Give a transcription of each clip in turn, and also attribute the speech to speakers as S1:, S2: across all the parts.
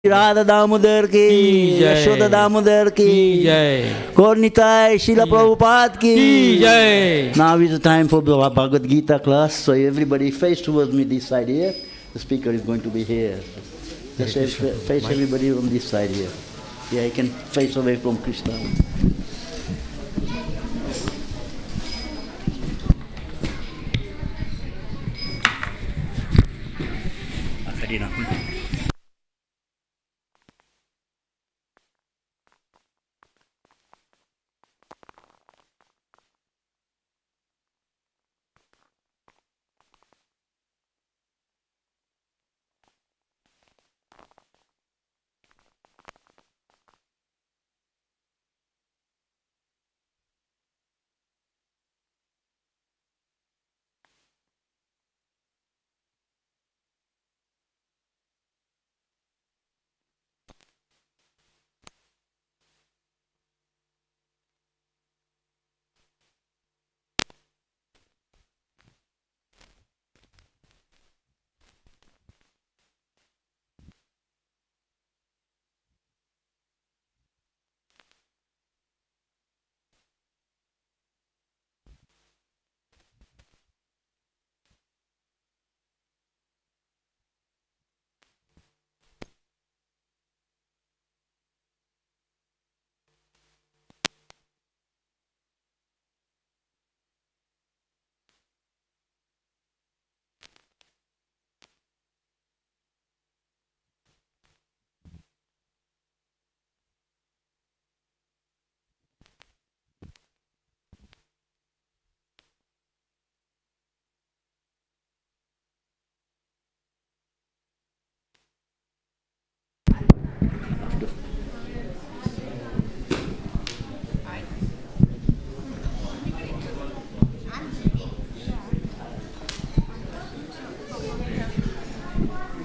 S1: राधा दामोदर की, यशोदा दामोदर की
S2: जय,
S1: गौर निताय Srila Prabhupada की
S2: जय.
S1: Now is the time for the Bhagavad Gita class. So everybody face towards me this side here. The speaker is going to be here. Just face everybody on this side here. Yeah, you can face away from Krishna.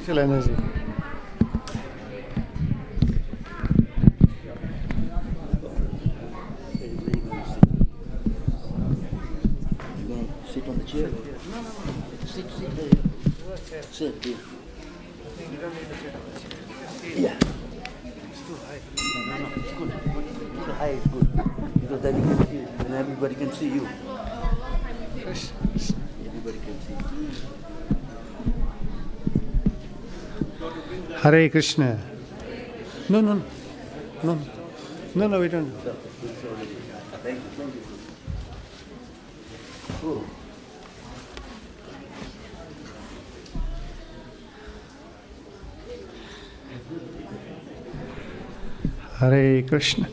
S3: Energy.
S1: Sit on the chair. Sit there. Sit here. Yeah.
S3: It's too high.
S1: No, it's good. Little high is good. Because then you can see it and everybody can see you. Everybody can see you.
S3: Hare Krishna. No, we don't.
S1: Thank you. Cool.
S3: Hare Krishna.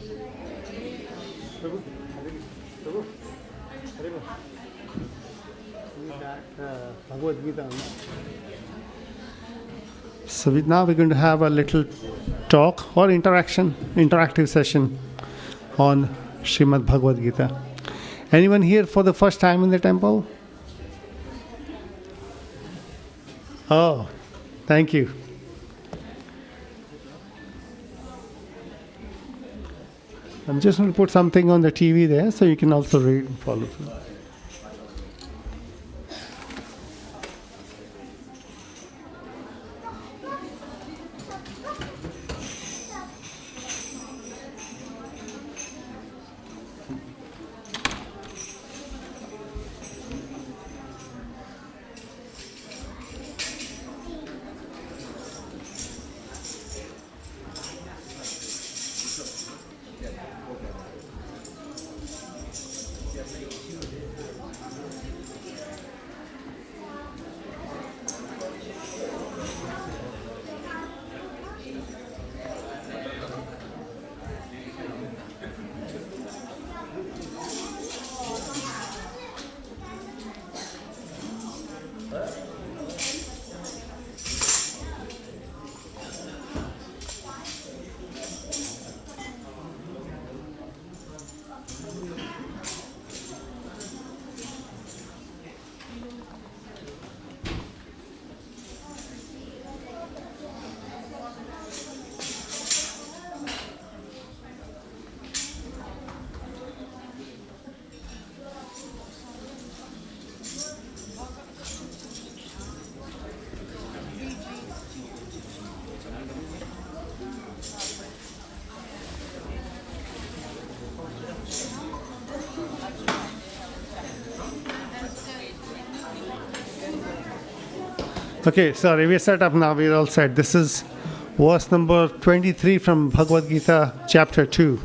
S3: Bhagavad Gita. So now we're going to have a little talk or interactive session on Srimad Bhagavad Gita. Anyone here for the first time in the temple? Oh, thank you. I'm just going to put something on the TV there so you can also read and follow through. Okay, sorry, we're set up now. We're all set. This is verse number 23 from Bhagavad Gita, chapter 2.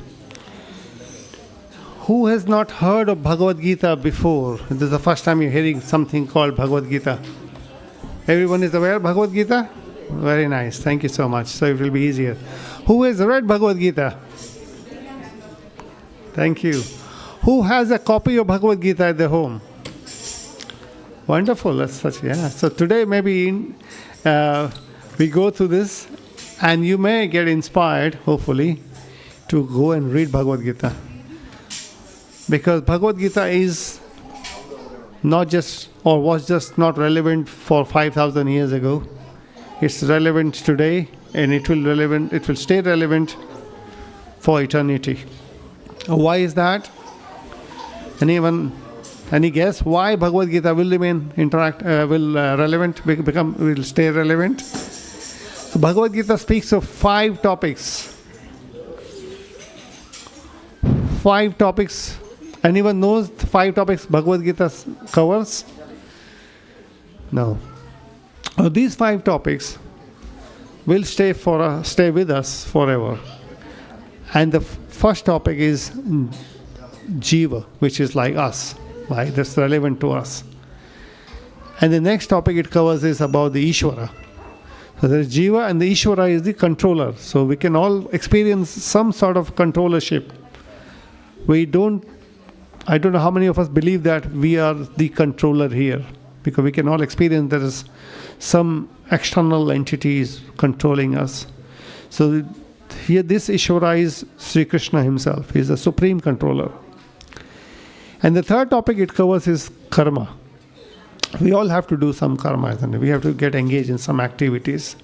S3: Who has not heard of Bhagavad Gita before? This is the first time you're hearing something called Bhagavad Gita. Everyone is aware of Bhagavad Gita? Very nice. Thank you so much. So it will be easier. Who has read Bhagavad Gita? Thank you. Who has a copy of Bhagavad Gita at their home? Wonderful. That's such, yeah. So today maybe we go through this and you may get inspired, hopefully, to go and read Bhagavad Gita. Because Bhagavad Gita is not just, or was just not relevant for 5,000 years ago. It's relevant today, and it will stay relevant for eternity. Why is that? Any guess why Bhagavad Gita will remain relevant, will stay relevant? So Bhagavad Gita speaks of 5 topics. 5 topics. Anyone knows the 5 topics Bhagavad Gita covers? No. These 5 topics will stay with us forever. And the first topic is Jiva, which is like us. Right? That's relevant to us. And the next topic it covers is about the Ishvara. So there is Jiva, and the Ishvara is the controller. So we can all experience some sort of controllership. I don't know how many of us believe that we are the controller here, because we can all experience there is some external entities controlling us. So here this Ishvara is Sri Krishna himself. He is the supreme controller. And the third topic it covers is karma. We all have to do some karma, isn't it? We have to get engaged in some activities.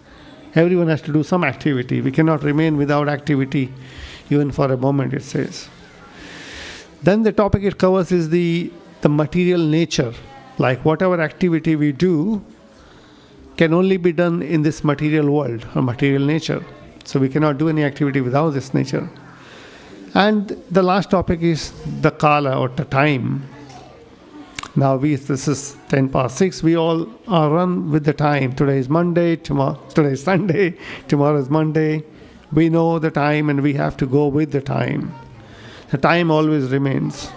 S3: Everyone has to do some activity. We cannot remain without activity even for a moment, it says. Then the topic it covers is the material nature. Like whatever activity we do can only be done in this material world or material nature. So we cannot do any activity without this nature. And the last topic is the kala, or the time. Now this is 10 past 6. We all are run with the time. Today is Monday, today is Sunday, tomorrow is Monday. We know the time and we have to go with the time. The time always remains.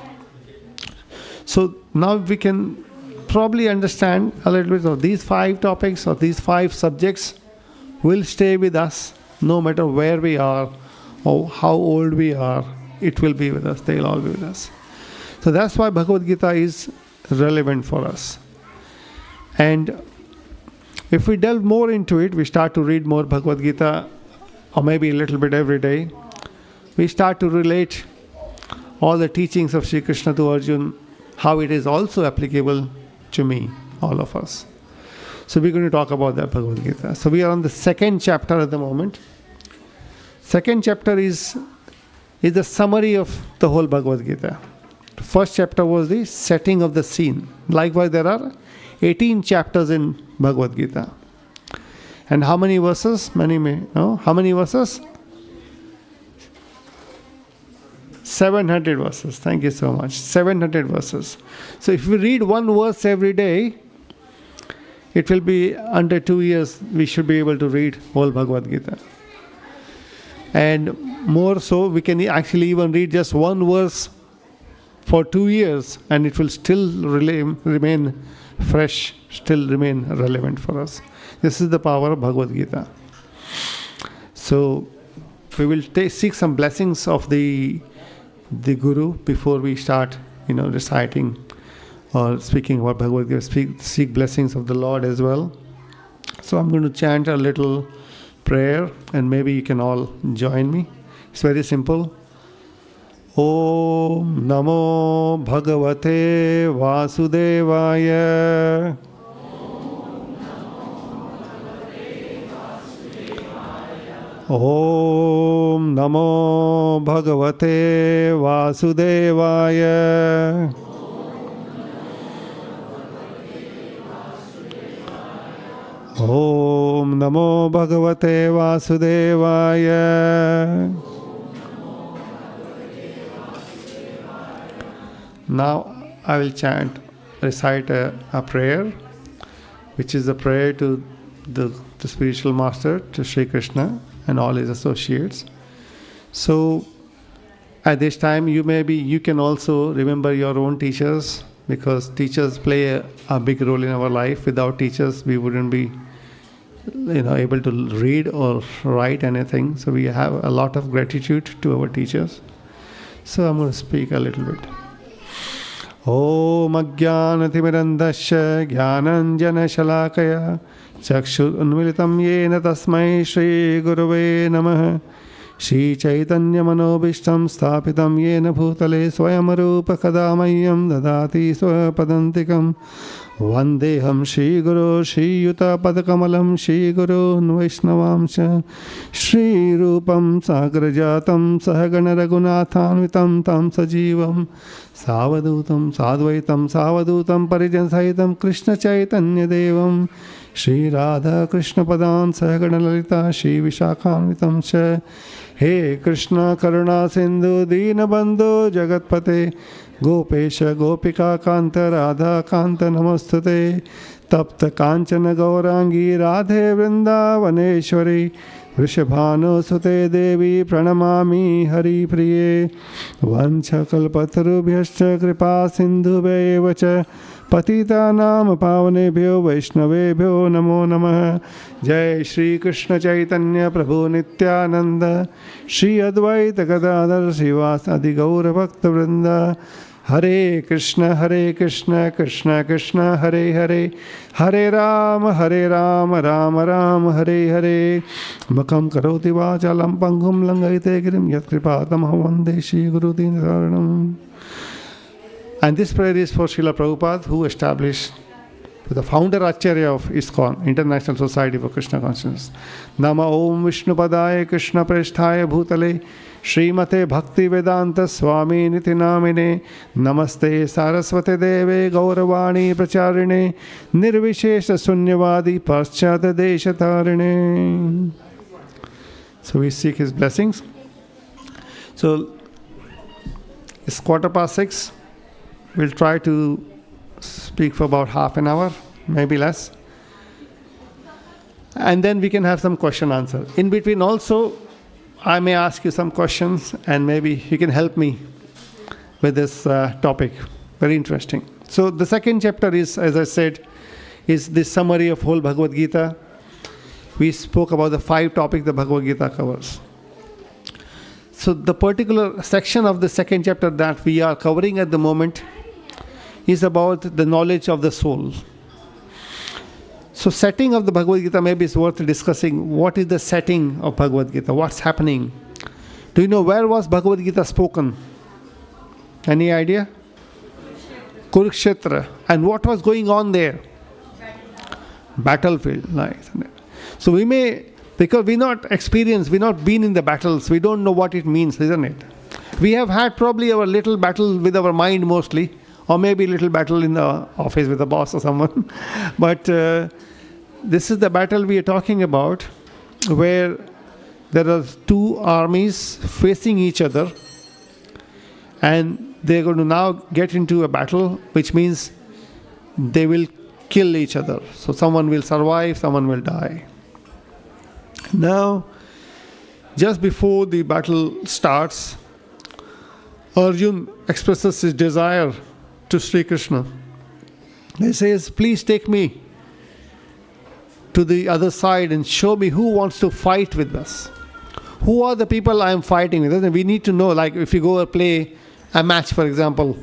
S3: So now we can probably understand a little bit of these 5 topics, or these 5 subjects will stay with us no matter where we are or how old we are. It will be with us. They will all be with us. So that's why Bhagavad Gita is relevant for us. And if we delve more into it, we start to read more Bhagavad Gita, or maybe a little bit every day, we start to relate all the teachings of Sri Krishna to Arjuna, how it is also applicable to me, all of us. So we're going to talk about that Bhagavad Gita. So we are on the 2nd chapter at the moment. 2nd chapter is the summary of the whole Bhagavad Gita. The first chapter was the setting of the scene. Likewise, there are 18 chapters in Bhagavad Gita. And how many verses? Many may know. How many verses? 700 verses. Thank you so much. 700 verses. So if we read one verse every day, it will be under 2 years we should be able to read whole Bhagavad Gita. And more so, we can actually even read just one verse for 2 years and it will still remain fresh, still remain relevant for us. This is the power of Bhagavad Gita. So we will seek some blessings of the Guru before we start, reciting or speaking about Bhagavad Gita. Seek blessings of the Lord as well. So I'm going to chant a little prayer and maybe you can all join me. It's very simple. Om Namo Bhagavate Vasudevaya. Om Namo Bhagavate Vasudevaya. Om Namo Bhagavate Vasudevaya. Now I will recite a prayer which is a prayer to the spiritual master, to Sri Krishna and all his associates. So at this time, you can also remember your own teachers, because teachers play a big role in our life. Without teachers, we wouldn't be able to read or write anything. So we have a lot of gratitude to our teachers. So I'm going to speak a little bit. Om Ajnanatirmirandasya Jnananjana Shalakaya Chakshur Unmilitam Yena Tasmai Shri Gurave Namaha Shri Chaitanya Manobishtam Sthapitam Yena Bhutale Swayamarupa Kadamayam Dadati Swapadantikam Vandeham Shri Guru Shri Yuta Padakamalam Shri Guru Vaishnavamsha Shri Rupam Sagrajatam Sahagana Raghunathanvitam Tam Sajivam Savadutam Sadvaitam Savadutam Parijan Sahitam Krishna Chaitanya Devam Shri Radha Krishna Padan Sahagana Lalita Shri Vishakhanvitam Cha He Krishna Karuna Sindhu Dina Bandhu Jagatpate Gopesha Gopika Kanta Radha Kanta Namastute Tapta Kanchana Gaurangi Radhe Vrindavaneshwari Vrishabhanu Sute Devi Pranamami Hari Priye Vancha Kalpatarubhyascha Kripa Sindhubevacha Patita Nam Pavanebhyo Vaishnavebhyo Namo Namah Jai Shri Krishna Chaitanya Prabhu Nityananda Shri Advaita Gadadhar Srivasadi Gaura Bhakta Vrinda Hare Krishna Krishna Krishna Hare Hare Hare Rama Rama Rama Hare Hare Makam Karoti Vachalam Pangum Langaite Girim Yat Kripatam Vande Shri Guru Dinaranam. And this prayer is for Srila Prabhupada, who established, the founder Acharya of ISKCON, International Society for Krishna Consciousness. Nama Om Vishnu Padaya Krishna Preshthaya Bhutale Srimate Bhaktivedanta Swami Niti Namine Namaste Saraswate Deve Gauravani Pracharine Nirvishesha Sunyavadi Paschata Deshatarine. So we seek his blessings. So it's 6:15. We'll try to speak for about half an hour, maybe less. And then we can have some question answer. In between also, I may ask you some questions, and maybe you can help me with this topic. Very interesting. So the second chapter is, as I said, is the summary of whole Bhagavad Gita. We spoke about the 5 topics the Bhagavad Gita covers. So the particular section of the second chapter that we are covering at the moment is about the knowledge of the soul. So setting of the Bhagavad Gita maybe is worth discussing. What is the setting of Bhagavad Gita? What's happening? Do you know where was Bhagavad Gita spoken? Any idea? Kurukshetra. And what was going on there? Battlefield. Nice. So we may, because we're not experienced, we've not been in the battles, we don't know what it means, isn't it? We have had probably our little battle with our mind mostly, or maybe a little battle in the office with the boss or someone. But this is the battle we are talking about, where there are 2 armies facing each other, and they're going to now get into a battle, which means they will kill each other. So someone will survive, someone will die. Now, just before the battle starts, Arjun expresses his desire to Sri Krishna. He says, please take me to the other side and show me who wants to fight with us. Who are the people I am fighting with? We need to know, like if you go and play a match, for example,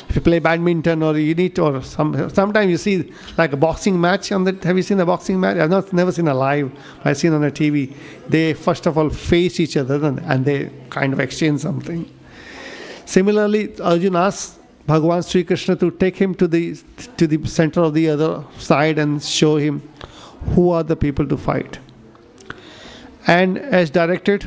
S3: if you play badminton, or you need to, or sometimes you see like a boxing match on that. Have you seen a boxing match? I've never seen a live, but I've seen on the TV. They first of all face each other and they kind of exchange something. Similarly, Arjun asks Bhagavan Sri Krishna to take him to the center of the other side and show him who are the people to fight. And as directed,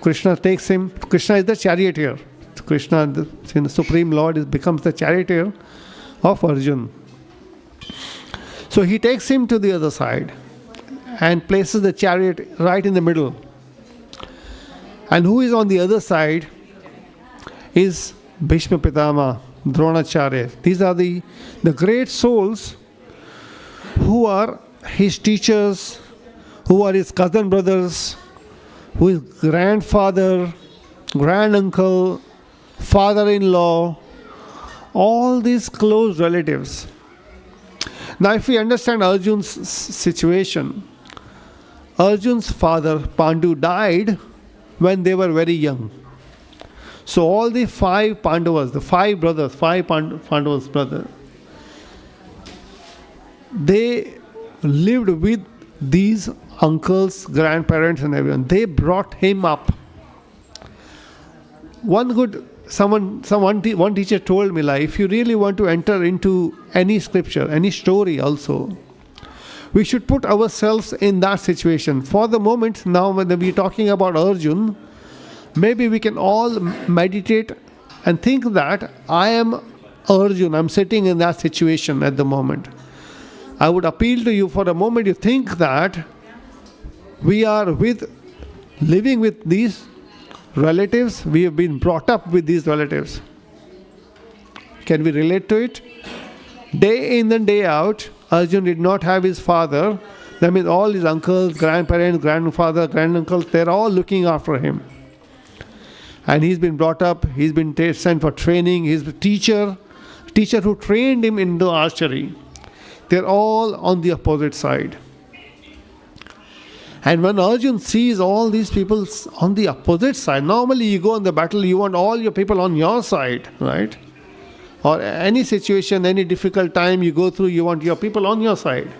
S3: Krishna takes him. Krishna is the charioteer. Krishna, the Supreme Lord, becomes the charioteer of Arjun. So he takes him to the other side and places the chariot right in the middle. And who is on the other side is Bhishma Pitama, Dronacharya. These are the great souls who are his teachers, who are his cousin brothers, who is grandfather, granduncle, father-in-law, all these close relatives. Now if we understand Arjun's situation, Arjun's father Pandu died when they were very young. So all the 5 Pandavas, the 5 brothers, 5 Pandavas brothers, they lived with these uncles, grandparents and everyone. They brought him up. One teacher told me, like, if you really want to enter into any scripture, any story also, we should put ourselves in that situation. For the moment, now when we're talking about Arjun, maybe we can all meditate and think that I am Arjun, I'm sitting in that situation at the moment. I would appeal to you for a moment, you think that we are living with these relatives, we have been brought up with these relatives. Can we relate to it? Day in and day out, Arjun did not have his father. That means all his uncles, grandparents, grandfather, granduncles, they're all looking after him. And he's been brought up, he's been sent for training, his teacher who trained him in the archery. They're all on the opposite side. And when Arjun sees all these people on the opposite side, normally you go in the battle, you want all your people on your side, right? Or any situation, any difficult time you go through, you want your people on your side.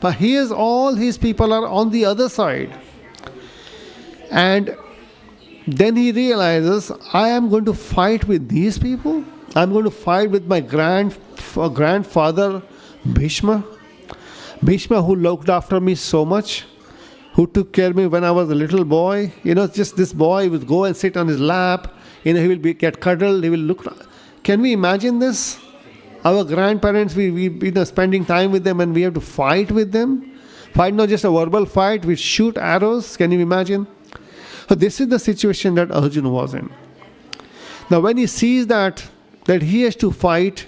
S3: But here's all his people are on the other side. And then he realizes, I am going to fight with these people? I'm going to fight with my grandfather, Bhishma. Bhishma, who looked after me so much, who took care of me when I was a little boy. Just this boy would go and sit on his lap. He will get cuddled. He will look. Can we imagine this? Our grandparents, we spending time with them and we have to fight with them. Fight, not just a verbal fight, we shoot arrows. Can you imagine? So this is the situation that Arjuna was in. Now when he sees that he has to fight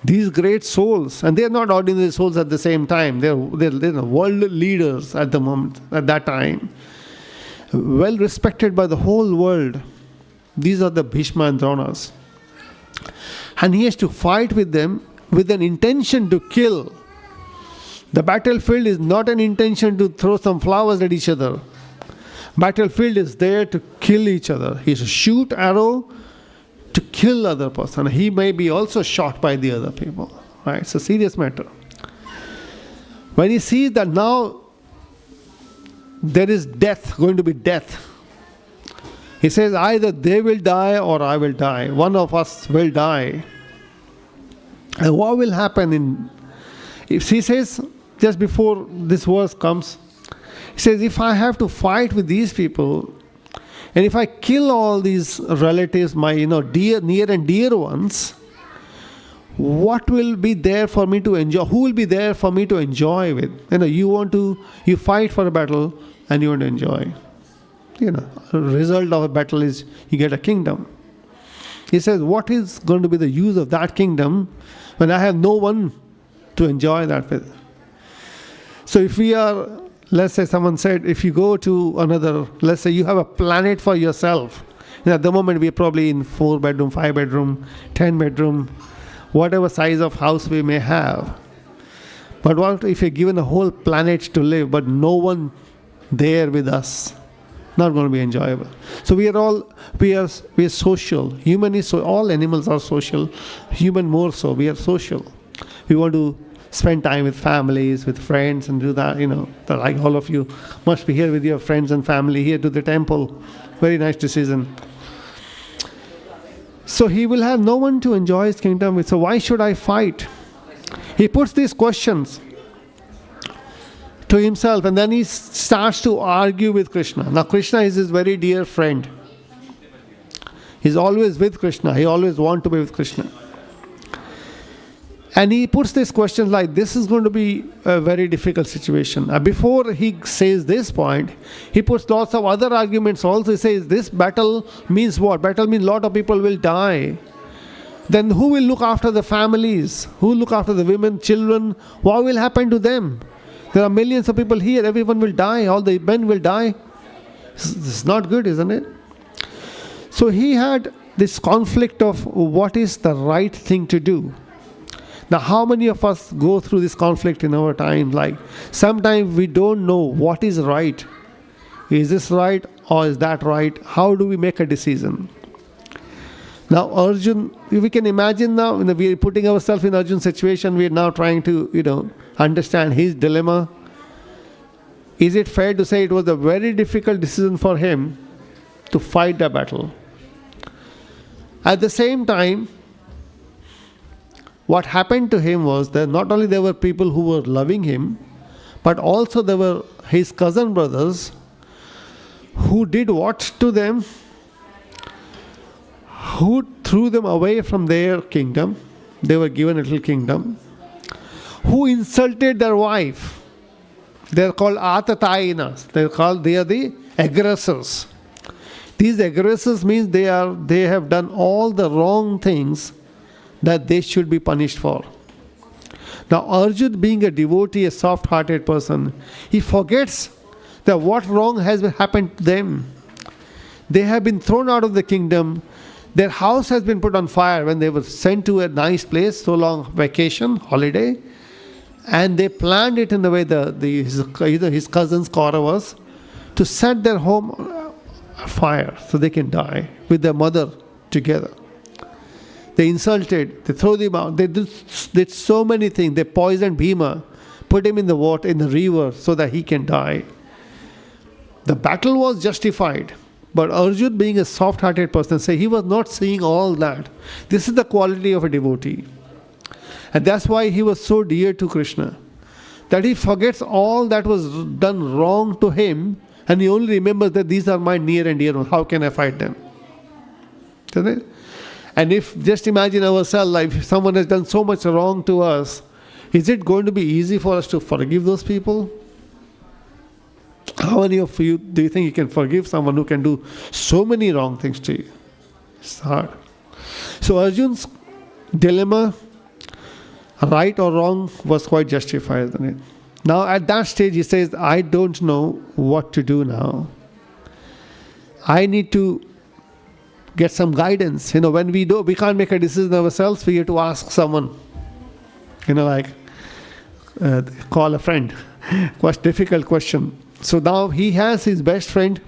S3: these great souls, and they are not ordinary souls at the same time, they're world leaders at the moment, at that time, well respected by the whole world. These are the Bhishma and Dronas. And he has to fight with them with an intention to kill. The battlefield is not an intention to throw some flowers at each other. Battlefield is there to kill each other. He has to shoot arrow to kill other person. He may be also shot by the other people. Right? It's a serious matter. When he sees that now there is death, going to be death, he says either they will die or I will die. One of us will die. And what will happen if he says, just before this verse comes, he says, if I have to fight with these people, and if I kill all these relatives, my near and dear ones, what will be there for me to enjoy? Who will be there for me to enjoy with? You fight for a battle and you want to enjoy. The result of a battle is you get a kingdom. He says, what is going to be the use of that kingdom when I have no one to enjoy that with? So if we are, let's say someone said, if you go to another, let's say you have a planet for yourself. At the moment we're probably in 4-bedroom, 5-bedroom, 10-bedroom, whatever size of house we may have. But what if you're given a whole planet to live, but no one there with us? Not going to be enjoyable. So we are social. Human is so. All animals are social. Human more so. We are social. We want to spend time with families, with friends, and do that. Like all of you must be here with your friends and family here to the temple. Very nice decision. So he will have no one to enjoy his kingdom with. So why should I fight? He puts these questions to himself, and then he starts to argue with Krishna. Now Krishna is his very dear friend. He's always with Krishna. He always wants to be with Krishna. And he puts these questions like, this is going to be a very difficult situation. Before he says this point, he puts lots of other arguments also. He says, this battle means what? Battle means a lot of people will die. Then who will look after the families? Who will look after the women, children? What will happen to them? There are millions of people here. Everyone will die. All the men will die. This is not good, isn't it? So he had this conflict of what is the right thing to do. Now, how many of us go through this conflict in our time? Like, sometimes we don't know what is right. Is this right or is that right? How do we make a decision? Now, Arjun, we can imagine now, we are putting ourselves in Arjun's situation. We are now trying to, understand his dilemma. Is it fair to say it was a very difficult decision for him to fight the battle? At the same time, what happened to him was that not only there were people who were loving him, but also there were his cousin brothers who did what to them? Who threw them away from their kingdom. They were given a little kingdom. Who insulted their wife. They are called Atatainas. They are the aggressors. These aggressors means they have done all the wrong things that they should be punished for. Now Arjun, being a devotee, a soft-hearted person, he forgets that what wrong has happened to them. They have been thrown out of the kingdom. Their house has been put on fire when they were sent to a nice place, so long vacation, holiday, and they planned it in the way either his cousins, Kauravas, to set their home on fire so they can die with their mother together. They insulted, they threw him out, they did so many things. They poisoned Bhima, put him in the water, in the river, so that he can die. The battle was justified. But Arjun, being a soft-hearted person, he was not seeing all that. This is the quality of a devotee. And that's why he was so dear to Krishna. That he forgets all that was done wrong to him, and he only remembers that these are my near and dear ones. How can I fight them? Isn't it? And if, just imagine ourselves, like if someone has done so much wrong to us, is it going to be easy for us to forgive those people? How many of you do you think you can forgive someone who can do so many wrong things to you? It's hard. So Arjun's dilemma, right or wrong, was quite justified, isn't it? Now at that stage he says, I don't know what to do now. I need to get some guidance. When we can't make a decision ourselves, we have to ask someone. Call a friend. Quite difficult question. So now he has his best friend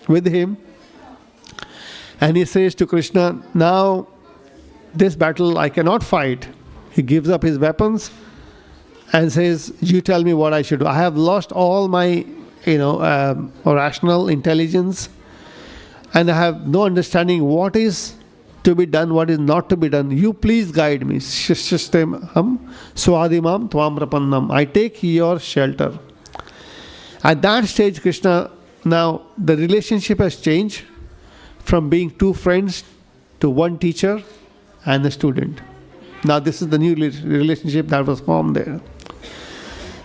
S3: with him, and he says to Krishna, now this battle I cannot fight. He gives up his weapons and says, you tell me what I should do. I have lost all my rational intelligence, and I have no understanding what is to be done, what is not to be done. You please guide me. Shishteham swadimam tvam prapannam. I take your shelter. At that stage, Krishna, now the relationship has changed from being two friends to one teacher and a student. Now this is the new relationship that was formed there.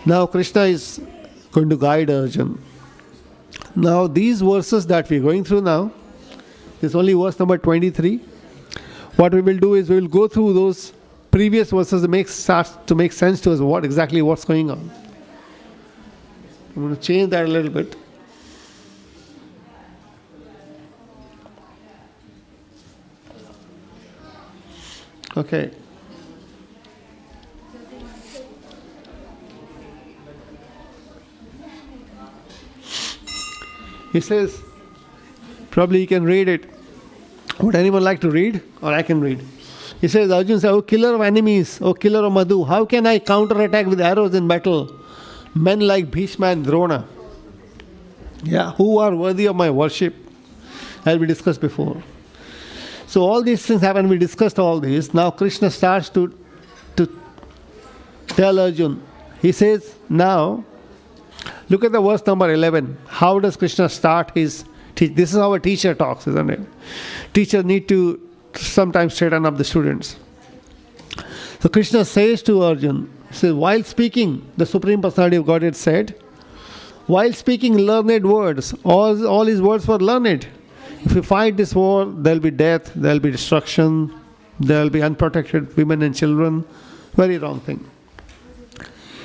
S3: Now Krishna is going to guide Arjun. Now these verses that we are going through now, this is only verse number 23. What we will do is we will go through those previous verses to start to make sense to us what's going on. I'm going to change that a little bit. Okay. He says, probably you can read it. Would anyone like to read? Or I can read. He says, Arjun says, O killer of enemies, O killer of Madhu, how can I counterattack with arrows in battle men like Bhishma and Drona? Who are worthy of my worship, as we discussed before. So all these things happen, we discussed all this. Now Krishna starts to tell Arjun. He says, now, look at the verse number 11. How does Krishna start his teach? This is how a teacher talks, isn't it? Teachers need to sometimes straighten up the students. So Krishna says to Arjun, he says, while speaking, the Supreme Personality of Godhead said, while speaking learned words, all his words were learned. If we fight this war, there will be death, there will be destruction, there will be unprotected women and children. Very wrong thing.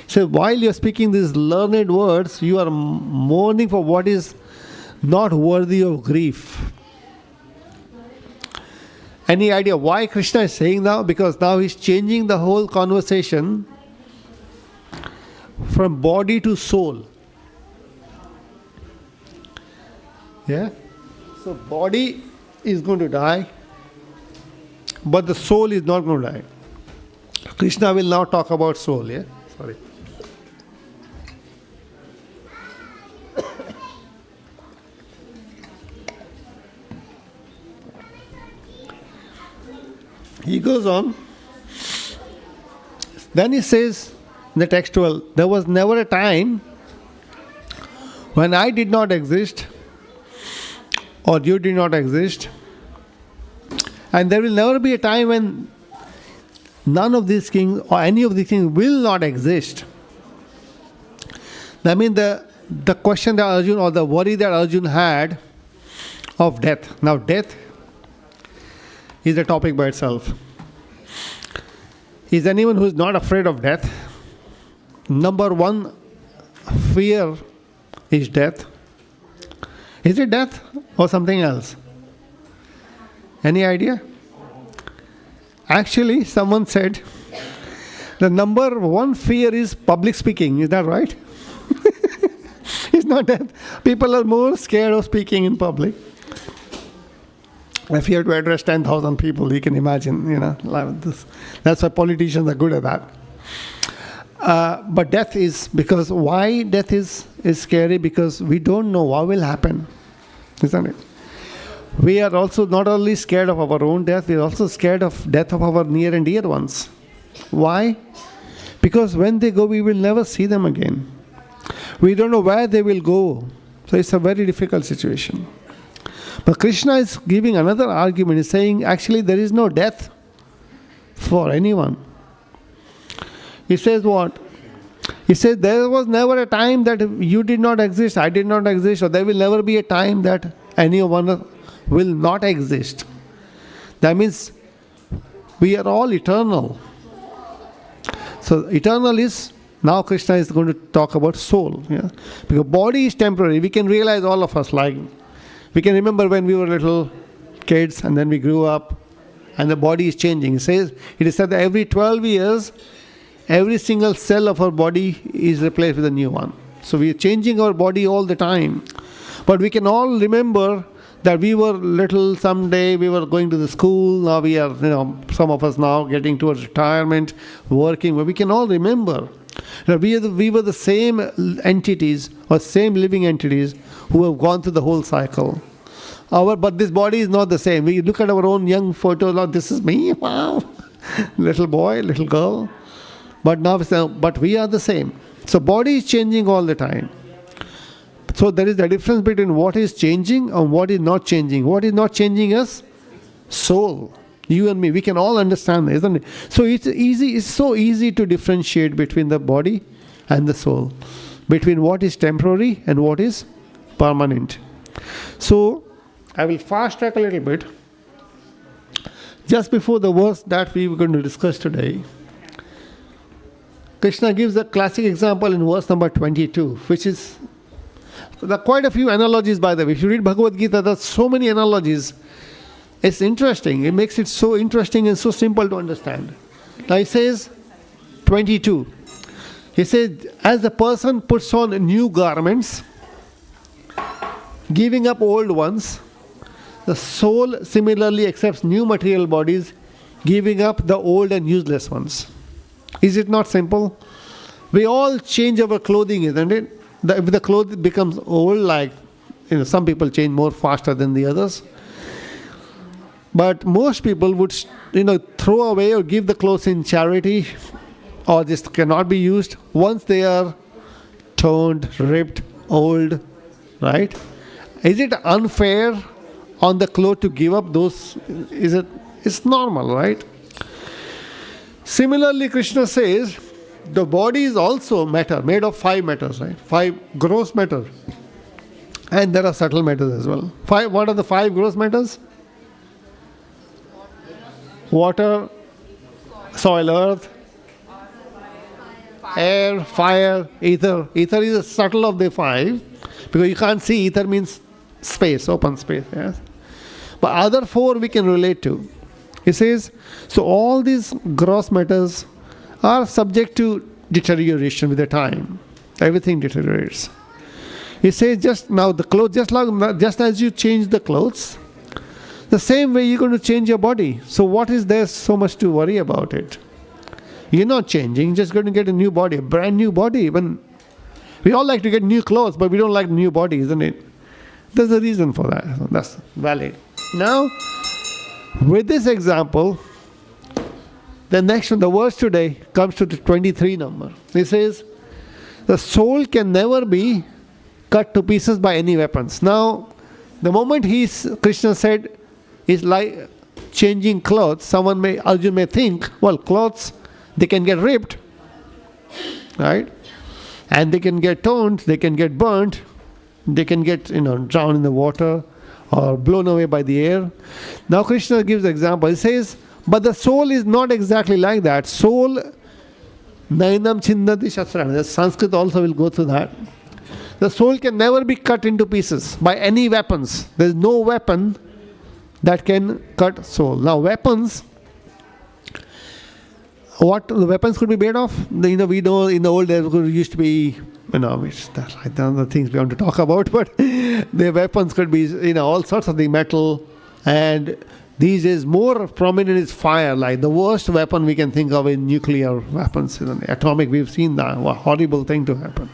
S3: So while you're speaking these learned words, you are mourning for what is not worthy of grief. Any idea why Krishna is saying now? Because now he's changing the whole conversation from body to soul. Yeah? So body is going to die, but the soul is not going to die. Krishna will now talk about soul, yeah? Sorry. He goes on. Then he says in the textual, there was never a time when I did not exist or you did not exist. And there will never be a time when none of these things or any of these things will not exist. I mean the question that Arjuna, or the worry that Arjuna had of death. Now death is a topic by itself. Is anyone who is not afraid of death? Number one fear is death. Is it death or something else? Any idea? Actually, someone said the number one fear is public speaking. Is that right? It's not death. People are more scared of speaking in public. If you have to address 10,000 people, you can imagine, like this. That's why politicians are good at that. But death is, because why death is scary? Because we don't know what will happen, isn't it? We are also not only scared of our own death, we are also scared of death of our near and dear ones. Why? Because when they go, we will never see them again. We don't know where they will go. So it's a very difficult situation. But Krishna is giving another argument. He's saying, actually, there is no death for anyone. He says what? He says, there was never a time that you did not exist, I did not exist, or there will never be a time that anyone will not exist. That means we are all eternal. So eternal is, now Krishna is going to talk about soul. Yeah? Because body is temporary. We can realize, all of us, like, we can remember when we were little kids and then we grew up and the body is changing. It is said that every 12 years, every single cell of our body is replaced with a new one. So we are changing our body all the time. But we can all remember that we were little someday, we were going to the school, now we are, some of us now getting towards retirement, working, but we can all remember that we were the same entities or same living entities who have gone through the whole cycle. But this body is not the same. We look at our own young photos, oh, this is me, wow, little boy, little girl. But we are the same. So body is changing all the time. So there is a difference between what is changing and what is not changing. What is not changing is soul. You and me, we can all understand that, isn't it? So it's so easy to differentiate between the body and the soul, between what is temporary and what is permanent. So I will fast track a little bit. Just before the verse that we were going to discuss today, Krishna gives a classic example in verse number 22, which is, there are quite a few analogies, by the way. If you read Bhagavad Gita, there are so many analogies. It's interesting. It makes it so interesting and so simple to understand. Now he says, 22. He says, as a person puts on new garments, giving up old ones, the soul similarly accepts new material bodies, giving up the old and useless ones. Is it not simple? We all change our clothing, isn't it? If the clothes becomes old, like some people change more faster than the others. But most people would throw away or give the clothes in charity, or just cannot be used once they are toned, ripped, old, right? Is it unfair on the cloth to give up those? It's normal, right? Similarly, Krishna says, the body is also matter, made of 5 matters, right? 5 gross matter. And there are subtle matters as well. What are the 5 gross matters? Water, soil, earth, air, fire, ether. Ether is the subtle of the five, because you can't see. Ether means space, open space. Yes. But other four we can relate to. He says, so all these gross matters are subject to deterioration with the time. Everything deteriorates. He says, just now the clothes, just as you change the clothes, the same way you're going to change your body. So what is there so much to worry about it? You're not changing, you're just going to get a new body, a brand new body. When we all like to get new clothes, but we don't like new body, isn't it? There's a reason for that. That's valid. Now, with this example, the next one, the verse today, comes to the 23 number. It says, the soul can never be cut to pieces by any weapons. Now, the moment Krishna said, it's like changing clothes, Arjuna may think, well, clothes, they can get ripped, right? And they can get torn, they can get burnt, they can get, drowned in the water or blown away by the air. Now Krishna gives an example. He says, but the soul is not exactly like that. Soul, nainam chindati shastrana. The Sanskrit also will go through that. The soul can never be cut into pieces by any weapons. There is no weapon that can cut soul. Now weapons, what the weapons could be made of? We know in the old days it used to be, which that's the things we want to talk about, but the weapons could be, all sorts of the metal, and these days more prominent is fire. Like the worst weapon we can think of is nuclear weapons. Atomic, we've seen that, a horrible thing to happen.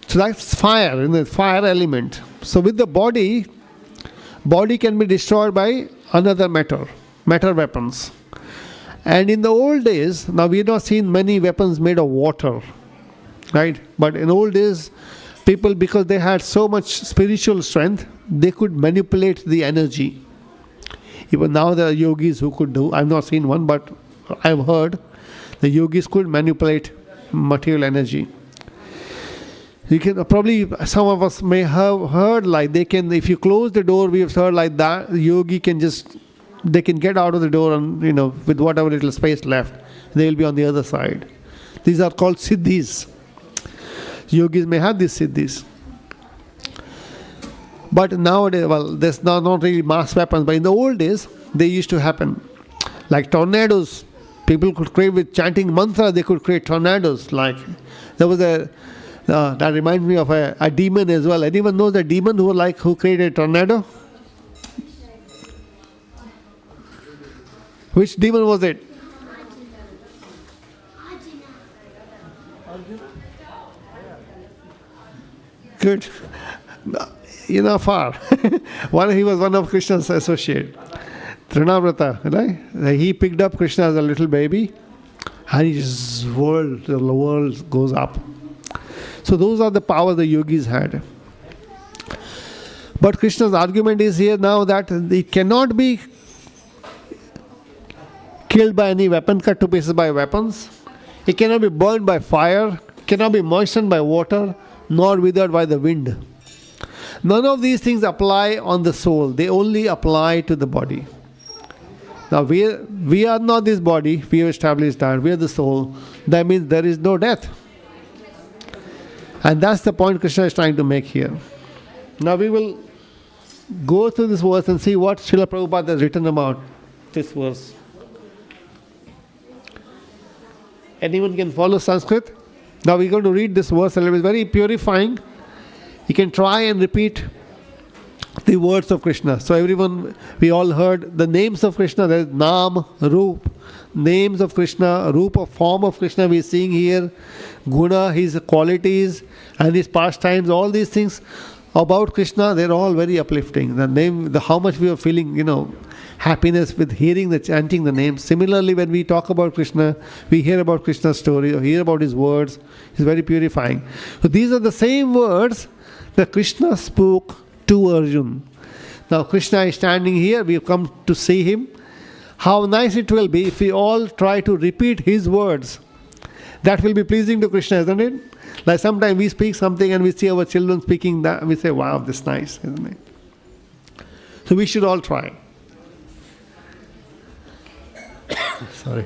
S3: So that's fire, the fire element. So with the body can be destroyed by another matter weapons. And in the old days, now we have not seen many weapons made of water, right? But in old days, people, because they had so much spiritual strength, they could manipulate the energy. Even now there are yogis who could do, I've not seen one, but I've heard the yogis could manipulate material energy. You can probably, some of us may have heard like they can, if you close the door, we have heard like that, the yogi can they can get out of the door and, with whatever little space left, they will be on the other side. These are called siddhis. Yogis may have these siddhis. But nowadays, there's not really mass weapons, but in the old days, they used to happen. Like tornadoes, people could create with chanting mantra, they could create tornadoes. Like, there was that reminds me of a demon as well. Anyone knows the demon who created a tornado? Which demon was it? Good. You're not far. He was one of Krishna's associate. Trinavrata, right? He picked up Krishna as a little baby, and the world goes up. So those are the power the yogis had. But Krishna's argument is here now that it cannot be killed by any weapon, cut to pieces by weapons. It cannot be burned by fire, cannot be moistened by water, nor withered by the wind. None of these things apply on the soul. They only apply to the body. Now we are not this body. We have established that. We are the soul. That means there is no death. And that's the point Krishna is trying to make here. Now we will go through this verse and see what Srila Prabhupada has written about this verse. Anyone can follow Sanskrit? Now we're going to read this verse and it is very purifying. You can try and repeat the words of Krishna. So everyone, we all heard the names of Krishna. There is Nam, Roop, names of Krishna, Rupa, form of Krishna we are seeing here, Guna, his qualities and his pastimes, all these things about Krishna, they're all very uplifting. The name, how much we are feeling, happiness with hearing the chanting the name. Similarly, when we talk about Krishna, we hear about Krishna's story or hear about his words. It's very purifying. So these are the same words that Krishna spoke to Arjuna. Now Krishna is standing here, we have come to see him. How nice it will be if we all try to repeat his words. That will be pleasing to Krishna, isn't it? Like sometimes we speak something and we see our children speaking that, and we say, wow, this is nice, isn't it? So we should all try. Sorry.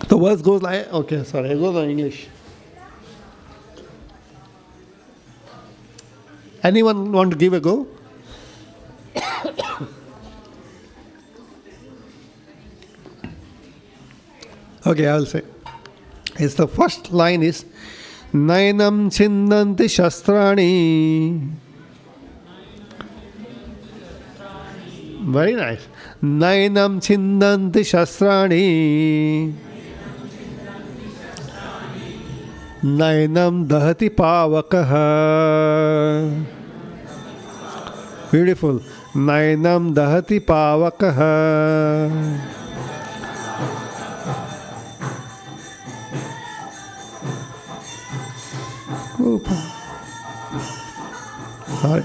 S3: The verse goes like, okay, sorry, I go in English. Anyone want to give a go? Okay, I will say. It's the first line is Nainam Chindanti Shastrani. Very nice. Nainam Chindanti Shastrani. Nainam Dahati Pavakaha. Beautiful. Nainam Dahati Pavakaha. Sorry.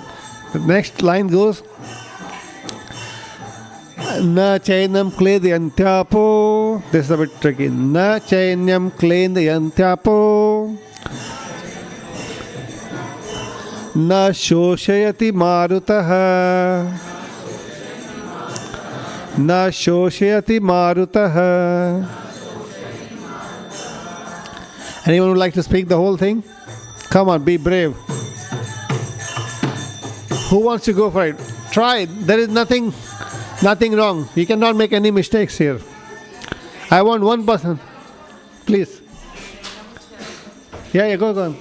S3: The next line goes Na chainam kledyantapo. This is a bit tricky. Na chainam kledyantapo. Na shoshayati marutaha. Na shoshayati marutaha. Anyone would like to speak the whole thing? Come on, be brave. Who wants to go for it? Try it. There is nothing wrong. You cannot make any mistakes here. I want one person. Please. Yeah, go on.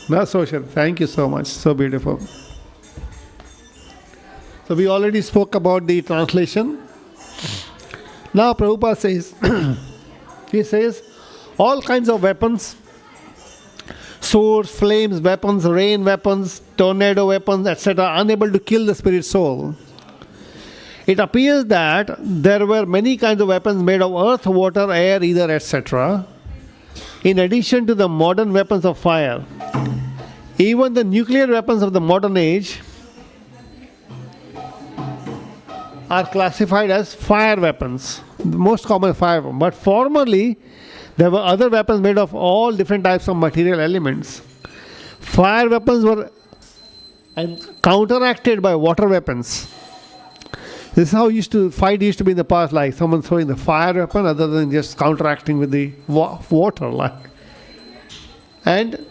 S3: No, social. Thank you so much. So beautiful. So we already spoke about the translation. Now Prabhupada says, he says, all kinds of weapons, swords, flames, weapons, rain weapons, tornado weapons, etc., are unable to kill the spirit soul. It appears that there were many kinds of weapons made of earth, water, air, ether, etc., in addition to the modern weapons of fire. Even the nuclear weapons of the modern age are classified as fire weapons, the most common fire weapon. But formerly, there were other weapons made of all different types of material elements. Fire weapons were counteracted by water weapons. This is how fight used to be in the past, like someone throwing the fire weapon other than just counteracting with the water. Like. And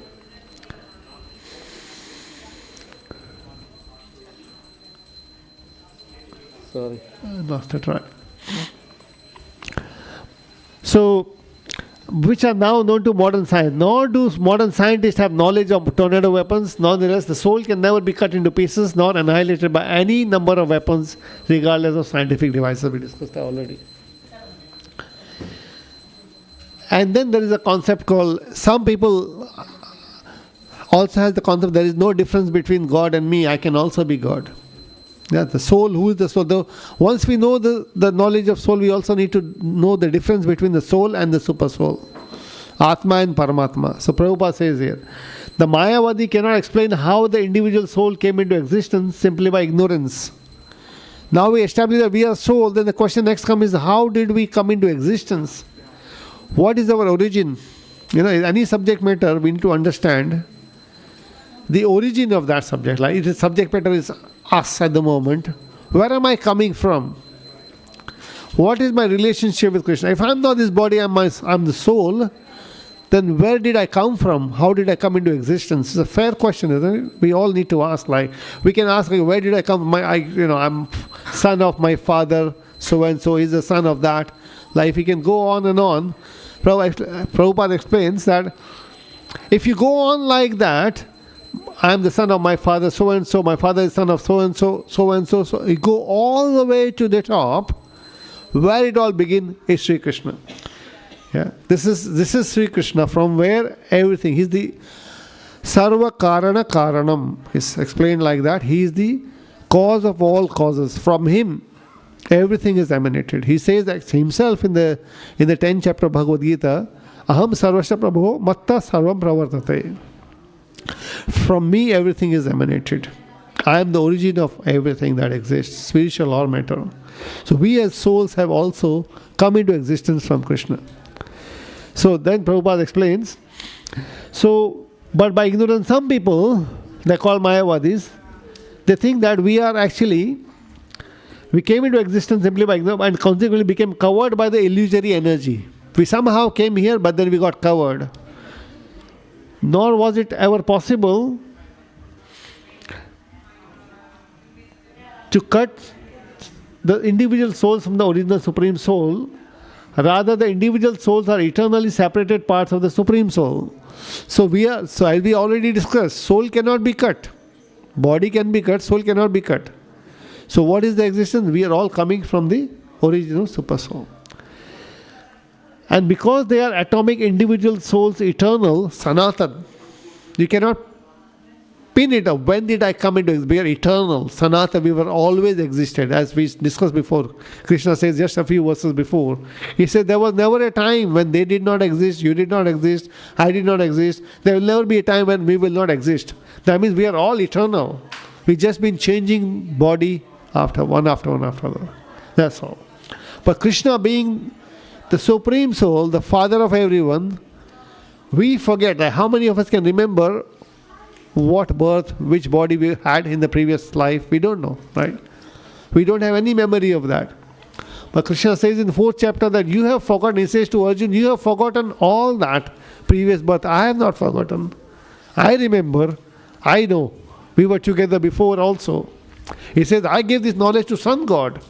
S3: sorry, I lost the track. So, which are now known to modern science. Nor do modern scientists have knowledge of tornado weapons. Nonetheless, the soul can never be cut into pieces nor annihilated by any number of weapons, regardless of scientific devices. We discussed that already. And then there is a concept called, some people also has the concept there is no difference between God and me. I can also be God. Yeah, the soul, who is the soul? Once we know the knowledge of soul, we also need to know the difference between the soul and the super soul. Atma and Paramatma. So Prabhupada says here, the Mayavadi cannot explain how the individual soul came into existence simply by ignorance. Now we establish that we are soul, then the question next comes is, how did we come into existence? What is our origin? Any subject matter, we need to understand the origin of that subject. Like, the subject matter is us at the moment. Where am I coming from? What is my relationship with Krishna? If I'm not this body, I'm the soul, then where did I come from? How did I come into existence? It's a fair question, isn't it? We all need to ask. Like, we can ask, like, where did I come from? I'm son of my father, so and so is the son of that. Like, we can go on and on. Prabhupada explains that if you go on like that, I am the son of my father, so and so, my father is son of so and so, so and so. So you go all the way to the top, where it all begins is Sri Krishna. Yeah, this is Sri Krishna, from where everything. He's the Sarva Karana Karanam. It's explained like that. He is the cause of all causes. From him, everything is emanated. He says that himself in the 10th chapter of Bhagavad Gita, Aham Sarvasya Prabho Matta Sarvam Pravartate. From me, everything is emanated. I am the origin of everything that exists, spiritual or matter. So we as souls have also come into existence from Krishna. So then Prabhupada explains, but by ignorance, some people, they call Mayavadis, They think that we came into existence simply by ignorance and consequently became covered by the illusory energy. We somehow came here, but then we got covered. Nor was it ever possible to cut the individual souls from the original Supreme Soul. Rather, the individual souls are eternally separated parts of the Supreme Soul. So as we already discussed, soul cannot be cut. Body can be cut, soul cannot be cut. So what is the existence? We are all coming from the original Super Soul. And because they are atomic individual souls, eternal, Sanatan, you cannot pin it up. When did I come into existence? We are eternal, Sanatan, we were always existed, as we discussed before. Krishna says just a few verses before. He said there was never a time when they did not exist, you did not exist, I did not exist. There will never be a time when we will not exist. That means we are all eternal. We've just been changing body after one. That's all. But Krishna being the Supreme Soul, the Father of everyone, we forget. How many of us can remember what birth, which body we had in the previous life? We don't know, right? We don't have any memory of that. But Krishna says in the 4th chapter that you have forgotten. He says to Arjuna, you have forgotten all that previous birth. I have not forgotten. I remember. I know. We were together before also. He says, I gave this knowledge to Sun God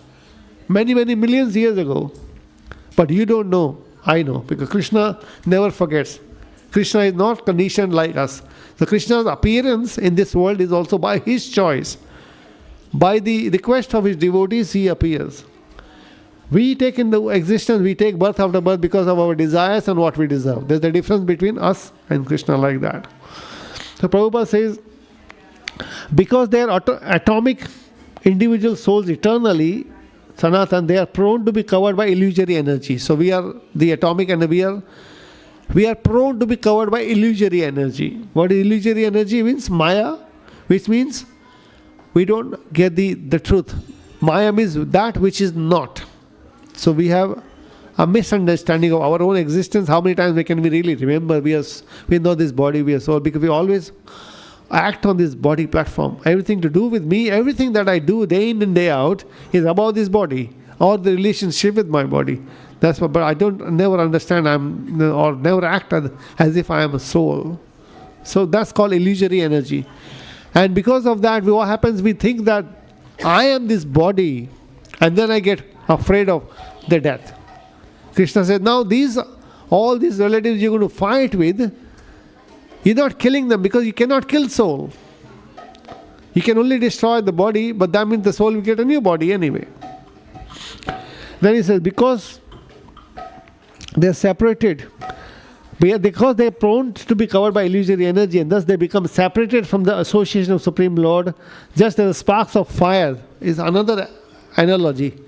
S3: many, many millions years ago. But you don't know. I know. Because Krishna never forgets. Krishna is not conditioned like us. So Krishna's appearance in this world is also by his choice. By the request of his devotees, he appears. We take into existence, we take birth after birth because of our desires and what we deserve. There's a difference between us and Krishna like that. So Prabhupada says, because they are atomic individual souls eternally, Sanatan, they are prone to be covered by illusory energy. So we are the atomic and we are prone to be covered by illusory energy. What is illusory energy? It means Maya, which means we don't get the truth. Maya means that which is not. So we have a misunderstanding of our own existence. How many times can we really remember we know this body, we are soul, because we always act on this body platform. Everything to do with me, everything that I do day in and day out is about this body or the relationship with my body. That's what, but I never understand or never act as if I am a soul. So that's called illusory energy. And because of that, what happens? We think that I am this body, and then I get afraid of the death. Krishna said, now all these relatives you're going to fight with, you're not killing them because you cannot kill soul. You can only destroy the body, but that means the soul will get a new body anyway. Then he says, because they're separated, because they're prone to be covered by illusory energy, and thus they become separated from the association of Supreme Lord, just as the sparks of fire is another analogy.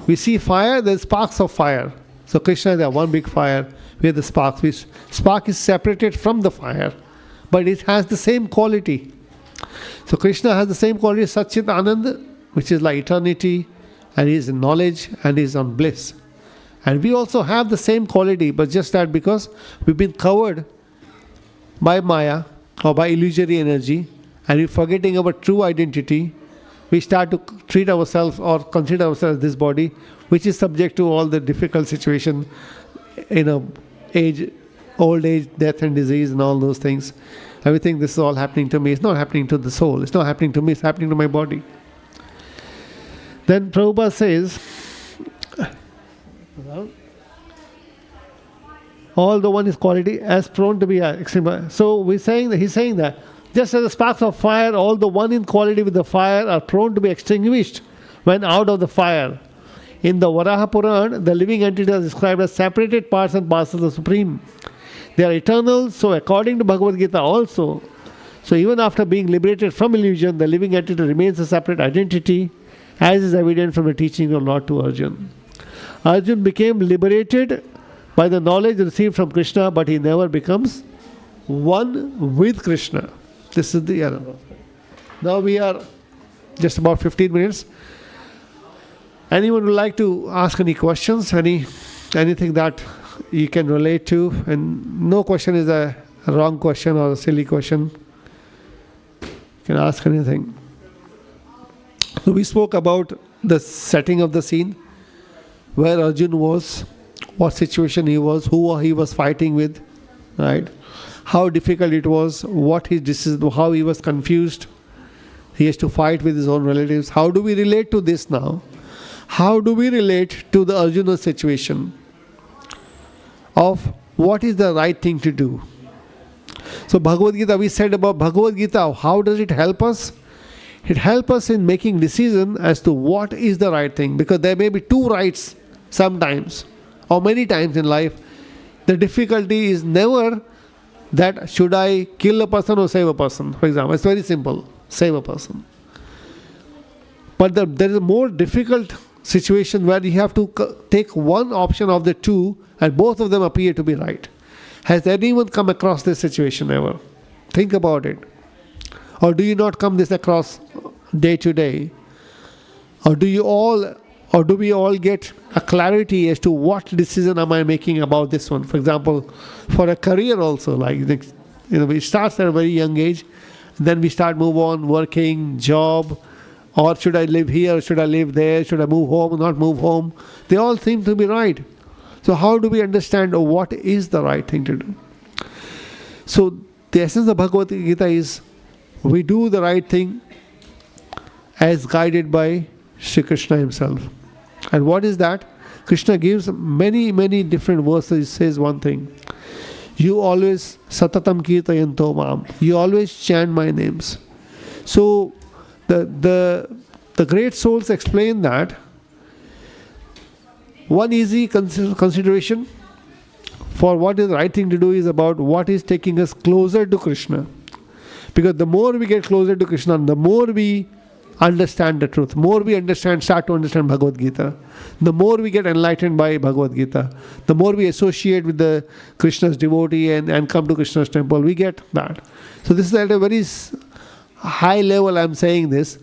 S3: We see fire, there's sparks of fire. So Krishna is one big fire, where the sparks. Spark is separated from the fire, but it has the same quality. So Krishna has the same quality as Satchit Anand, which is like eternity, and he is in knowledge, and he is on bliss. And we also have the same quality, but just that because we've been covered by Maya or by illusory energy, and we're forgetting our true identity, we start to treat ourselves or consider ourselves this body, which is subject to all the difficult situation, old age, death and disease and all those things. And we think this is all happening to me. It's not happening to the soul. It's not happening to me. It's happening to my body. Then Prabhupada says, although one is quality as prone to be extinct. So he's saying that just as the sparks of fire, although one in quality with the fire, are prone to be extinguished when out of the fire. In the Varaha Purana, the living entity is described as separated parts and parcels of the Supreme. They are eternal, so according to Bhagavad Gita also, so even after being liberated from illusion, the living entity remains a separate identity, as is evident from the teaching of Lord to Arjuna. Arjuna became liberated by the knowledge received from Krishna, but he never becomes one with Krishna. This is the error. Now we are just about 15 minutes. Anyone would like to ask any questions? Anything that you can relate to? And no question is a wrong question or a silly question. You can ask anything. So we spoke about the setting of the scene, where Arjun was, what situation he was, who he was fighting with, right? How difficult it was, what his decision, how he was confused. He has to fight with his own relatives. How do we relate to this now? How do we relate to the Arjuna situation of what is the right thing to do? So Bhagavad Gita, we said about Bhagavad Gita, how does it help us? It helps us in making decision as to what is the right thing, because there may be two rights sometimes or many times in life. The difficulty is never that should I kill a person or save a person, for example. It's very simple, save a person. But there is a more difficult situation where you have to take one option of the two and both of them appear to be right. Has anyone come across this situation ever? Think about it. Or do you not come this across day to day? Or do we all get a clarity as to what decision am I making about this one? For example, for a career also, like we start at a very young age, then we start move on, working, job, or should I live here, should I live there, should I move home or not move home? They all seem to be right. So how do we understand what is the right thing to do? So the essence of Bhagavad Gita is we do the right thing as guided by Sri Krishna himself. And what is that? Krishna gives many, many different verses. He says one thing. You always satatam kirtayanto mam. You always chant my names. So the great souls explain that one easy consideration for what is the right thing to do is about what is taking us closer to Krishna. Because the more we get closer to Krishna, the more we understand the truth, more we start to understand Bhagavad Gita, the more we get enlightened by Bhagavad Gita, the more we associate with the Krishna's devotee and come to Krishna's temple, we get that. So this is at a very high level I'm saying this,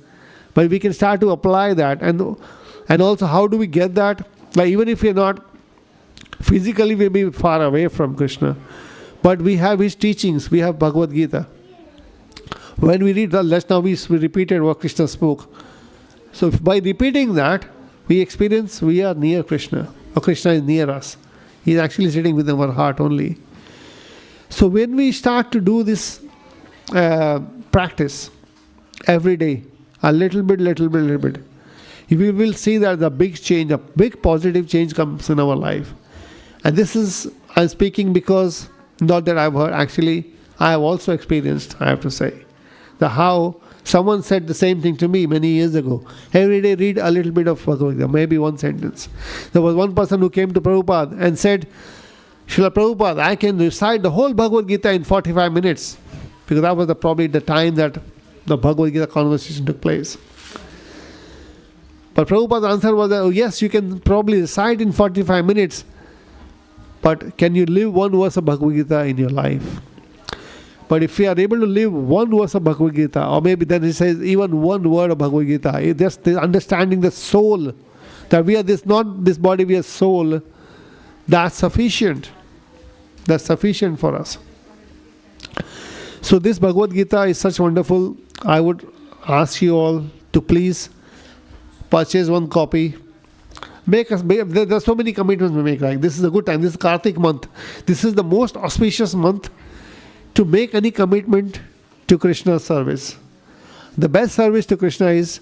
S3: but we can start to apply that. And also, how do we get that? Like, even if we're not physically, we may be far away from Krishna, but we have his teachings, we have Bhagavad Gita. When we read that, now we repeated what Krishna spoke. So by repeating that, we experience we are near Krishna, or Krishna is near us. He is actually sitting within our heart only. So when we start to do this practice every day, a little bit, we will see that the big change, a big positive change comes in our life. And this is, I'm speaking because, not that I've heard, actually, I have also experienced, I have to say. How someone said the same thing to me many years ago. Every day read a little bit of Bhagavad Gita, maybe one sentence. There was one person who came to Prabhupada and said, Srila Prabhupada, I can recite the whole Bhagavad Gita in 45 minutes. Because that was probably the time that the Bhagavad Gita conversation took place. But Prabhupada's answer was that, oh, yes, you can probably recite in 45 minutes, but can you live one verse of Bhagavad Gita in your life? But if we are able to live one verse of Bhagavad Gita, or maybe then he says even one word of Bhagavad Gita, it's just the understanding the soul, that we are this, not this body, we are soul, that's sufficient. That's sufficient for us. So this Bhagavad Gita is such wonderful. I would ask you all to please purchase one copy. There are so many commitments we make. Like this is a good time. This is Kartik month. This is the most auspicious month to make any commitment to Krishna's service. The best service to Krishna is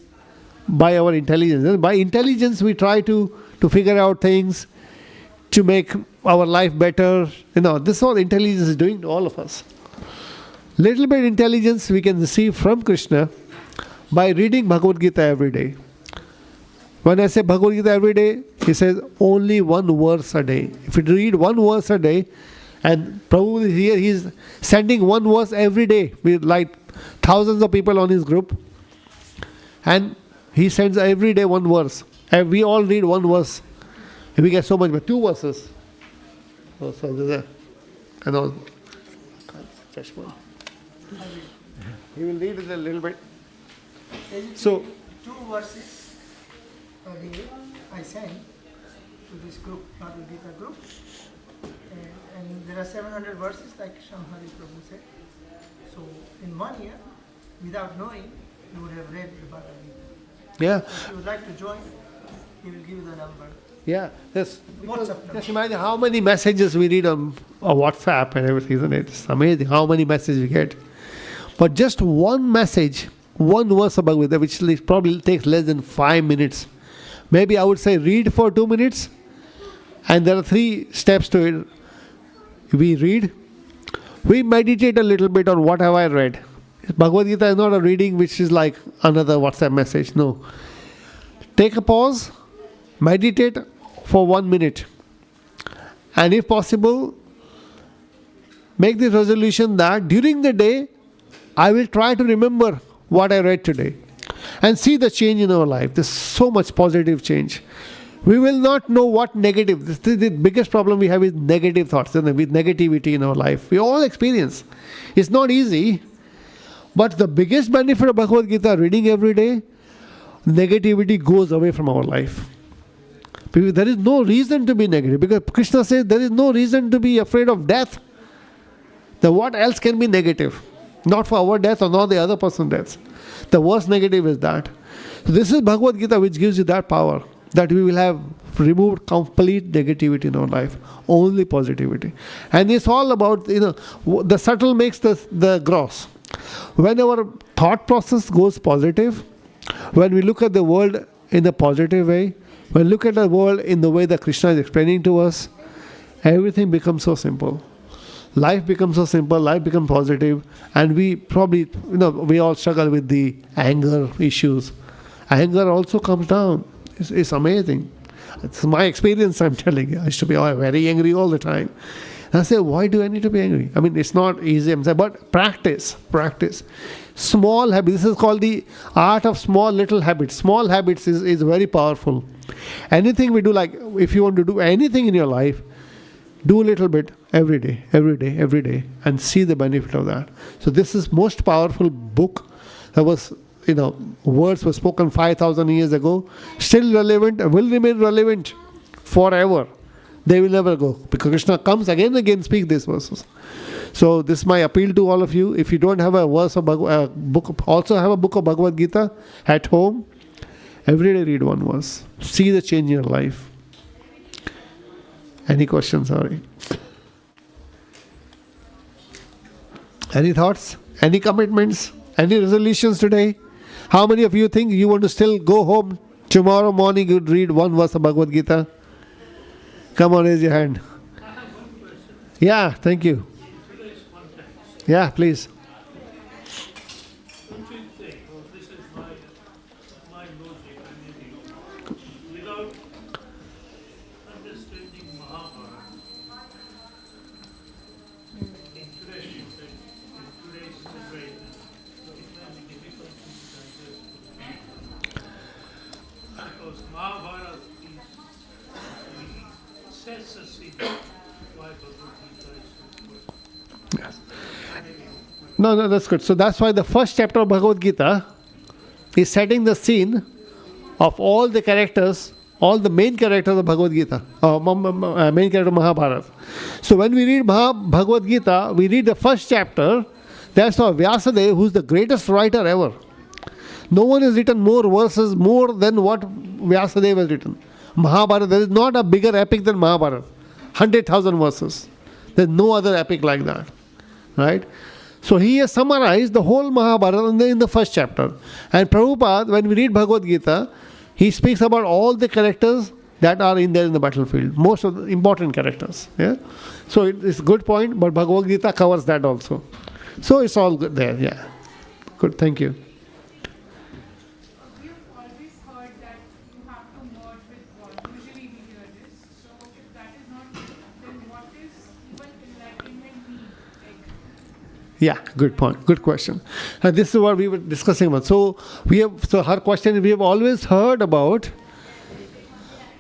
S3: by our intelligence. And by intelligence we try to figure out things, to make our life better. This is all intelligence is doing to all of us. Little bit intelligence we can receive from Krishna by reading Bhagavad Gita every day. When I say Bhagavad Gita every day, he says only one verse a day. If you read one verse a day, and Prabhu is here, he is sending one verse every day with like thousands of people on his group, and he sends every day one verse. And we all read one verse. And we get so much, but two verses. Oh, so there's and all. Fresh one. He will read it a little bit. So,
S2: two verses a day I send to this group, Bhagavad Gita group. And there are 700 verses, like Shamhari Prabhu said. So, in 1 year, without knowing, you would have read the Bhagavad Gita.
S3: Yeah.
S2: If you would like to join, he will give you the number.
S3: Yeah. Yes.
S2: WhatsApp
S3: Just imagine how many messages we read on WhatsApp and everything, isn't it? It's amazing how many messages we get. But just one message, one verse of Bhagavad Gita, which probably takes less than 5 minutes. Maybe I would say read for 2 minutes, and there are 3 steps to it. We read, we meditate a little bit on what have I read. Bhagavad Gita is not a reading which is like another WhatsApp message. No. Take a pause, meditate for 1 minute, and if possible, make the resolution that during the day, I will try to remember what I read today and see the change in our life. There's so much positive change. We will not know what negative. This is the biggest problem we have is negative thoughts, isn't it? With negativity in our life. We all experience. It's not easy, but the biggest benefit of Bhagavad Gita, reading every day, negativity goes away from our life. Because there is no reason to be negative. Because Krishna says there is no reason to be afraid of death. Then what else can be negative? Not for our death or not the other person's death. The worst negative is that. So this is Bhagavad Gita which gives you that power, that we will have removed complete negativity in our life. Only positivity. And it's all about, the subtle makes the gross. When our thought process goes positive, when we look at the world in a positive way, when we look at the world in the way that Krishna is explaining to us, everything becomes so simple. Life becomes so simple, life becomes positive, and we probably, we all struggle with the anger issues. Anger also comes down. It's amazing. It's my experience, I'm telling you. I used to be very angry all the time. And I say, why do I need to be angry? I mean, it's not easy, I'm saying, but practice. Small habits. This is called the art of small little habits. Small habits is very powerful. Anything we do, like if you want to do anything in your life, do a little bit every day, and see the benefit of that. So this is most powerful book that was, words were spoken 5,000 years ago, still relevant, will remain relevant forever. They will never go. Because Krishna comes again and again speak these verses. So this is my appeal to all of you. If you don't have a verse of book, also have a book of Bhagavad Gita at home. Every day read one verse. See the change in your life. Any questions? Sorry. Any thoughts? Any commitments? Any resolutions today? How many of you think you want to still go home tomorrow morning, you'd read one verse of Bhagavad Gita? Come on, raise your hand. Yeah, thank you. Yeah, please.
S4: Don't you think, this is my logic, without understanding Mahabharata, in today's situation, it may be difficult to digest. Because Mahabharata sets a scene why Bhagavad Gita is so important.
S3: Yes. No, that's good. So that's why the first chapter of Bhagavad Gita is setting the scene of all the characters, all the main characters of Bhagavad Gita, main character of Mahabharata. So when we read Bhagavad Gita, we read the first chapter. That's why Vyasadeva, who's the greatest writer ever. No one has written more verses, more than what Vyasadeva has written. Mahabharata, there is not a bigger epic than Mahabharata. 100,000 verses. There's no other epic like that. Right? So he has summarized the whole Mahabharata in the first chapter. And Prabhupada, when we read Bhagavad Gita, he speaks about all the characters that are in there in the battlefield. Most of the important characters. Yeah. So it's a good point, but Bhagavad Gita covers that also. So it's all good there. Yeah. Good. Thank you.
S5: We've always heard that you have to merge with God. Usually we hear this. So if that is not true, then what is even enlightenment mean?
S3: Yeah, good point. Good question. And this is what we were discussing about. So her question is, we have always heard about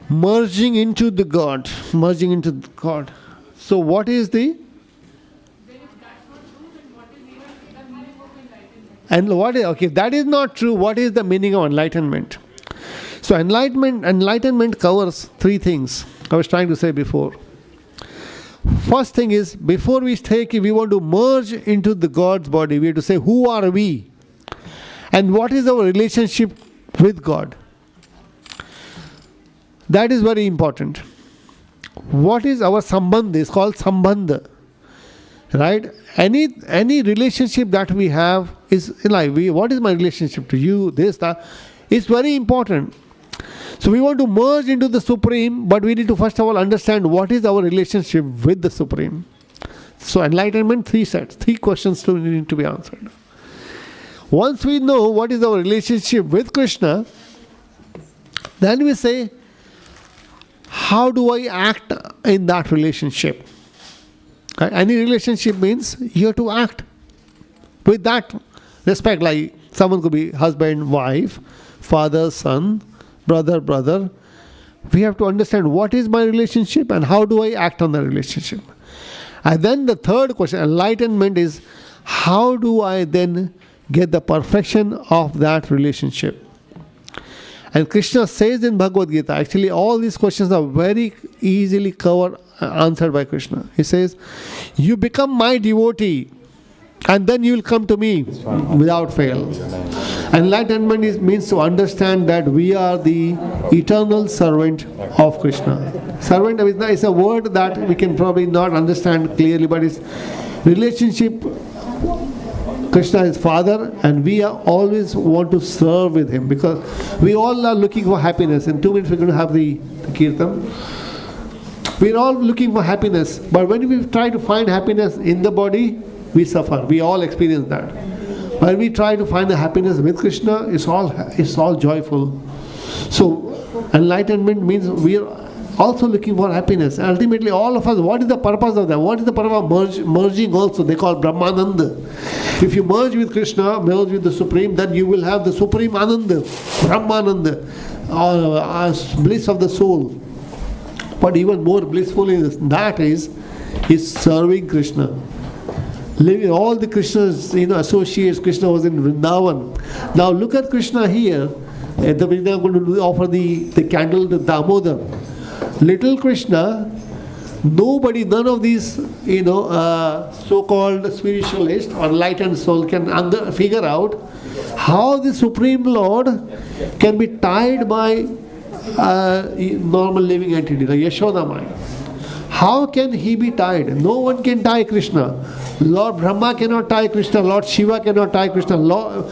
S3: merging into the God. Merging into God. So what is the...
S5: Then if that's not true, then what is even the meaning of enlightenment?
S3: And what is... Okay, if that is not true, what is the meaning of enlightenment? So enlightenment covers 3 things. I was trying to say before. First thing is, before we want to merge into the God's body, we have to say, who are we? And what is our relationship with God. That is very important. What is our sambandh? It's called sambandha. Right? Any relationship that we have is like, what is my relationship to you? This, that. It's very important. So we want to merge into the Supreme, but we need to first of all understand what is our relationship with the Supreme. So enlightenment, 3 sets, 3 questions need to be answered. Once we know what is our relationship with Krishna, then we say, how do I act in that relationship? Any relationship means you have to act with that respect. Like someone could be husband, wife, father, son, brother. We have to understand what is my relationship and how do I act on that relationship. And then the third question, enlightenment, is how do I then get the perfection of that relationship? And Krishna says in Bhagavad Gita, actually all these questions are very easily covered, answered by Krishna. He says, you become my devotee and then you will come to me without fail. Enlightenment means to understand that we are the eternal servant of Krishna. Servant is a word that we can probably not understand clearly, but it's relationship. Krishna is Father, and we are always want to serve with Him because we all are looking for happiness. In 2 minutes we're going to have the Kirtan. We're all looking for happiness, but when we try to find happiness in the body, we suffer. We all experience that. When we try to find the happiness with Krishna, it's all joyful. So enlightenment means we are also looking for happiness. And ultimately all of us, what is the purpose of that? What is the purpose of merging also? They call Brahmananda. If you merge with Krishna, merge with the Supreme, then you will have the Supreme Ananda, Brahmananda, bliss of the soul. But even more blissful is that is serving Krishna. Living all the Krishna's associates. Krishna was in Vrindavan. Now look at Krishna here. At the beginning I'm going to offer the candle to Damodar. Little Krishna, none of these so-called spiritualists or enlightened soul can figure out how the Supreme Lord can be tied by normal living entity like Yashoda Mai. How can he be tied? No one can tie Krishna. Lord Brahma cannot tie Krishna. Lord Shiva cannot tie Krishna. Lord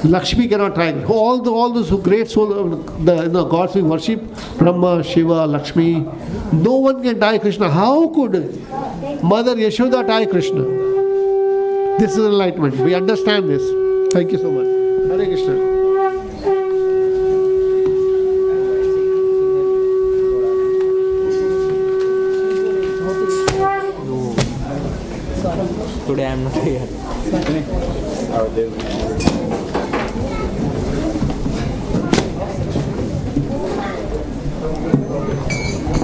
S3: Lakshmi cannot tie Krishna. All those great souls, the gods we worship, Brahma, Shiva, Lakshmi, no one can tie Krishna. How could Mother Yashoda tie Krishna? This is enlightenment. We understand this. Thank you so much. Hare Krishna.
S6: Today I am not here.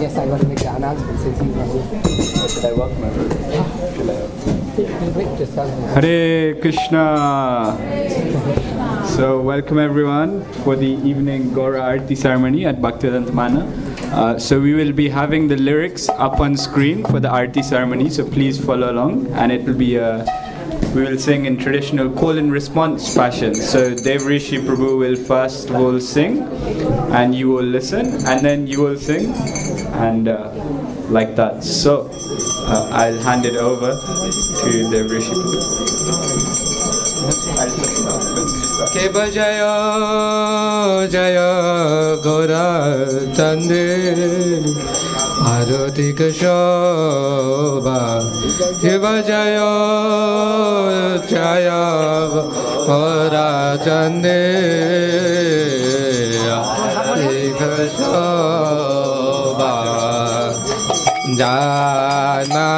S7: Yes, I got to make the announcement since he's not here.
S6: Should I work, man?
S7: Just tell me.
S8: Hare Krishna. So welcome everyone for the evening Gaura Arti ceremony at Bhaktivedanta Manor. So we will be having the lyrics up on screen for the Arti ceremony, so please follow along, and it will be we will sing in traditional call and response fashion. So Dev Rishi Prabhu will first sing, and you will listen, and then you will sing, and like that. So I'll hand it over to Dev Rishi Prabhu.
S9: Keva Jaya Jaya Gaura Tande Arati Kashoba Keva Jaya Jaya Gaura Tande Arati Kashoba Jana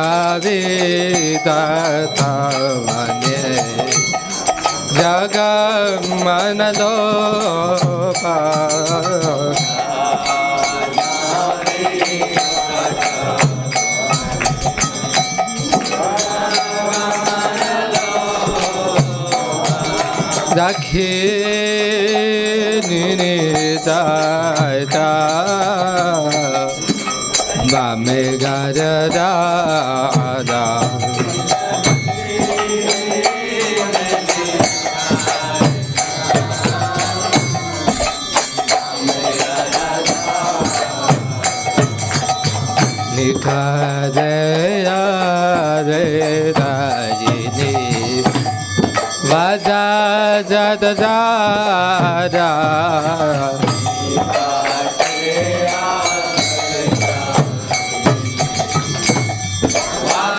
S9: Vida Tamane Jagammanalopa Rakhi Nidata Vame Gajada निखरया रे राजिनी वाजा जदा